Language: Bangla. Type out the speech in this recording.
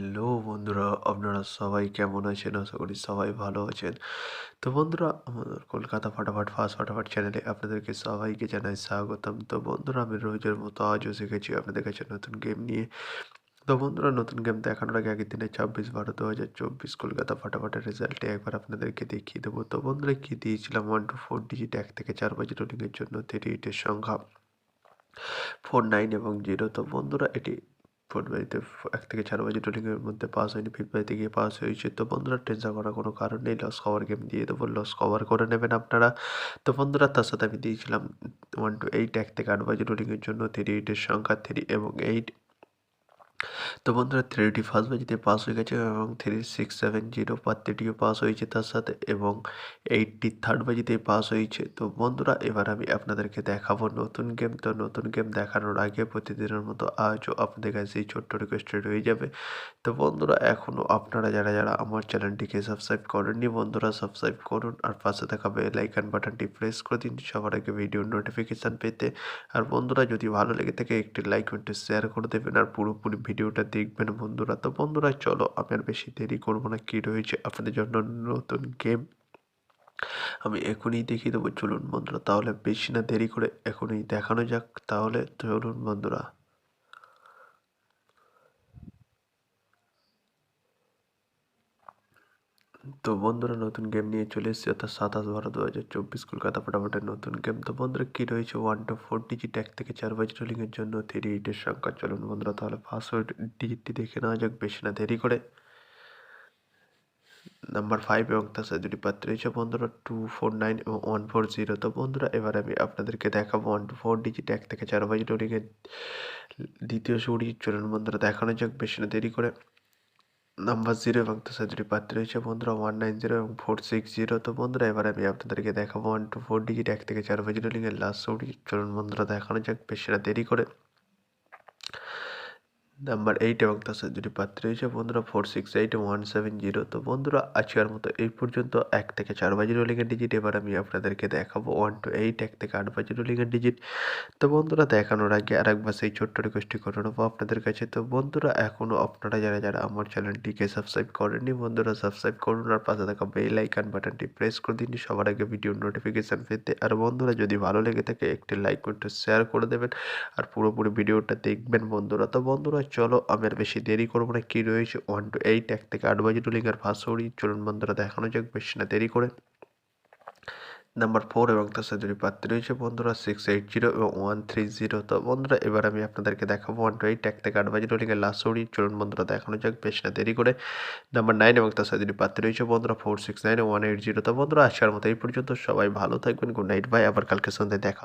হ্যালো বন্ধুরা, আপনারা সবাই কেমন আছেন? আশা করি সবাই ভালো আছেন। তো বন্ধুরা, আমাদের কলকাতা ফাটাফাট ফার্স্ট ফাটাফাট চ্যানেলে আপনাদেরকে সবাইকে জানাই স্বাগতম। তো বন্ধুরা, আমি রোজের মতো আজও শিখেছি আপনাদের কাছে নতুন গেম নিয়ে। তো বন্ধুরা, নতুন গেম দেখানোর আগে আগের দিনে 26/12/2024 কলকাতা ফাটাফাটের রেজাল্টে একবার আপনাদেরকে দেখিয়ে দেবো। তো বন্ধুরা, কি দিয়েছিলাম 1 to 4 ডিজিট 1 থেকে 4 বাজে রোলিংয়ের জন্য 38 এর সংখ্যা 4, 9 এবং 0। তো বন্ধুরা, এটি 4 বাজিতে 1 থেকে 4 বাজে রোলিংয়ের মধ্যে পাস হয়নি, 5 বাজিতে গিয়ে পাস হয়েছে। তো বন্ধুরা, টেনশন করার কোনো কারণ নেই, লস কভার গেম দিয়ে দেবো, লস কভার করে নেবেন আপনারা। তো বন্ধুরা, তার সাথে আমি দিয়েছিলাম 1 to 8 1 থেকে 8 বাজে রোলিংয়ের জন্য 38 এর সংখ্যা 3 এবং 8। তো বন্ধুরা, 3টি ফার্স্ট বাজিতে পাস হয়ে গেছে এবং 3670 পাত্রটিও পাস হয়েছে তার সাথে, এবং 80 থার্ড বাজিতে পাস হয়েছে। তো বন্ধুরা, এবার আমি আপনাদেরকে দেখাবো নতুন গেম। তো নতুন গেম দেখানোর আগে প্রতিদিনের মতো আজও আপনাদের কাছে এই ছোট্ট রিকোয়েস্টে রয়ে যাবে। তো বন্ধুরা, এখনও আপনারা যারা যারা আমার চ্যানেলটিকে সাবস্ক্রাইব করেননি, বন্ধুরা সাবস্ক্রাইব করুন আর পাশে থাকা বেল আইকন বাটনটি প্রেস করে দিন সবার আগে ভিডিওর নোটিফিকেশান পেতে। আর বন্ধুরা, যদি ভালো লেগে থাকে একটি লাইক একটু শেয়ার করে দেবেন আর পুরোপুরি ভিডিওটা দেখবেন বন্ধুরা। তো বন্ধুরা, চলো আমি আর বেশি দেরি করবো না, কি রয়েছে আপনাদের জন্য নতুন গেম আমি এখনই দেখিয়ে দেবো। চলুন বন্ধুরা, তাহলে বেশি না দেরি করে এখনই দেখানো যাক। তাহলে চলুন বন্ধুরা। তো বন্ধুরা, নতুন গেম নিয়ে চলে এসেছি, অর্থাৎ 27/12/2024 কলকাতা ফাটাফাটের নতুন গেম। তো বন্ধুরা, কী রয়েছে 1 to 4 ডিজিট 1 থেকে 4 বাজে রোলিংয়ের জন্য 38 এর সংখ্যা। চলুন বন্ধুরা, তাহলে পাসওয়ার্ড ডিজিটটি দেখে নেওয়া যাক বেশি না দেরি করে। নাম্বার 5 এবং তার সাথে দুটি পাত্র রয়েছে বন্ধুরা 249 এবং 140। তো বন্ধুরা, এবার আমি আপনাদেরকে দেখাবো 1 to 4 ডিজিট 1 থেকে 4 বাজে রোলিংয়ের দ্বিতীয় সুড়ি। চলুন বন্ধুরা, দেখানো যাক বেশি না দেরি করে। নাম্বার 0 এবং তার সাথে দুটি পাত্র রয়েছে বন্ধুরা 190 এবং 460। তো বন্ধুরা, এবার আমি আপনাদেরকে দেখাবো 1 to 4 ডিজিট 1 থেকে 4 বাজে রোলিংয়ের লাস্ট সুড়ি। চলুন বন্ধুরা, দেখানো যাক বেশি না দেরি করে। নাম্বার 8 এবং তার সাথে দুটি পাত্র রয়েছে বন্ধুরা 468 এবং 170। তো বন্ধুরা, আজকের মতো এই পর্যন্ত 1 থেকে 4 বাজে রোলিংয়ের ডিজিট। এবার আমি আপনাদেরকে দেখাবো 1 to 8 1 থেকে 8 বাজে রোলিংয়ের ডিজিট। তো বন্ধুরা, দেখানোর আগে আরেকবার সেই ছোট্ট রিকোয়েস্টটি করে নেবো আপনাদের কাছে। তো বন্ধুরা, এখনও আপনারা যারা যারা আমার চ্যানেলটিকে সাবস্ক্রাইব করেননি, বন্ধুরা সাবস্ক্রাইব করুন আর পাশে থাকা বেল আইকন বাটনটি প্রেস করে দিন সবার আগে ভিডিওর নোটিফিকেশান পেতে। আর বন্ধুরা, যদি ভালো লেগে থাকে একটি লাইক একটু শেয়ার করে দেবেন আর পুরোপুরি ভিডিওটা দেখবেন বন্ধুরা। তো বন্ধুরা, চলো আমি আর বেশি দেরি করবো না, কী রয়েছে 1 to 8 1 থেকে 8 বাজে রোলিংয়ের পাসওয়ার্ড। চলুন বন্ধুরা, দেখানো যাক বেশি না দেরি করে। নাম্বার 4 এবং তার সাথে দুটি পাত্র রয়েছে বন্ধুরা 680 এবং 130। তো বন্ধুরা, এবার আমি আপনাদেরকে দেখাবো 1 to 8 1 থেকে 8 বাজে রোলিংয়ের লাস্ট সুড়ি। চলুন বন্ধুরা, দেখানো যাক বেশি না দেরি করে। নাম্বার 9 এবং তার সাথে দুটি পাত্র রয়েছে বন্ধুরা 469 এবং 180। তো বন্ধুরা, আজকের মতো এই পর্যন্ত, সবাই ভালো থাকবেন। Good night, bye. আবার কালকে সন্ধ্যায় দেখা